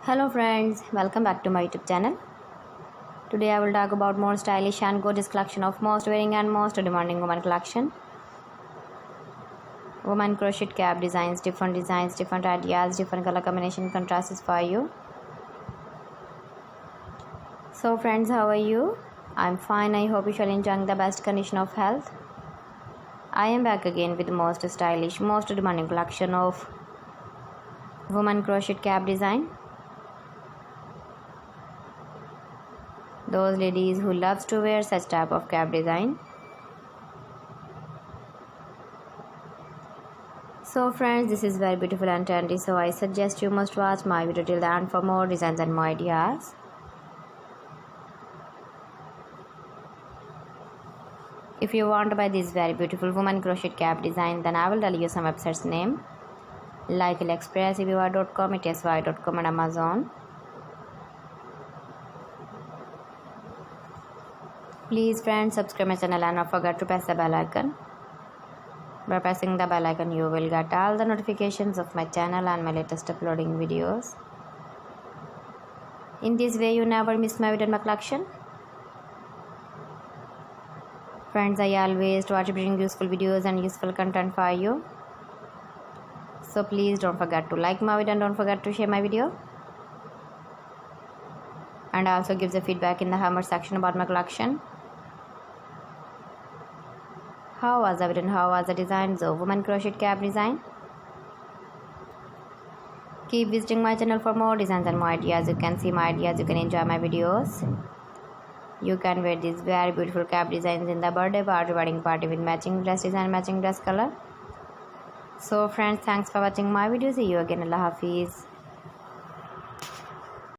Hello friends, welcome back to my YouTube channel. Today I will talk about more stylish and gorgeous collection of most wearing and most demanding woman collection. Woman crochet cap designs, different ideas, different color combination contrasts for you. So friends, how are you? I'm fine. I hope you shall enjoy the best condition of health. I am back again with the most stylish, most demanding collection of woman crochet cap design. Those ladies who loves to wear such type of cap design. So friends, this is very beautiful and trendy, so I suggest you must watch my video till the end for more designs and more ideas. If you want to buy this very beautiful woman crochet cap design, then I will tell you some websites name like AliExpress, eBay.com, etsy.com and Amazon. Please friends, subscribe my channel and don't forget to press the bell icon. By pressing the bell icon, you will get all the notifications of my channel and my latest uploading videos. In this way, you never miss my video and my collection. Friends, I always try to bring useful videos and useful content for you. So please don't forget to like my video and don't forget to share my video. And also give the feedback in the comment section about my collection. How was the video and how was the design of woman crochet cap design? Keep visiting my channel for more designs and more ideas. You can see my ideas, you can enjoy my videos. You can wear these very beautiful cap designs in the birthday party, wedding party with matching dress design, matching dress color. So friends, thanks for watching my video. See you again. Allah Hafiz.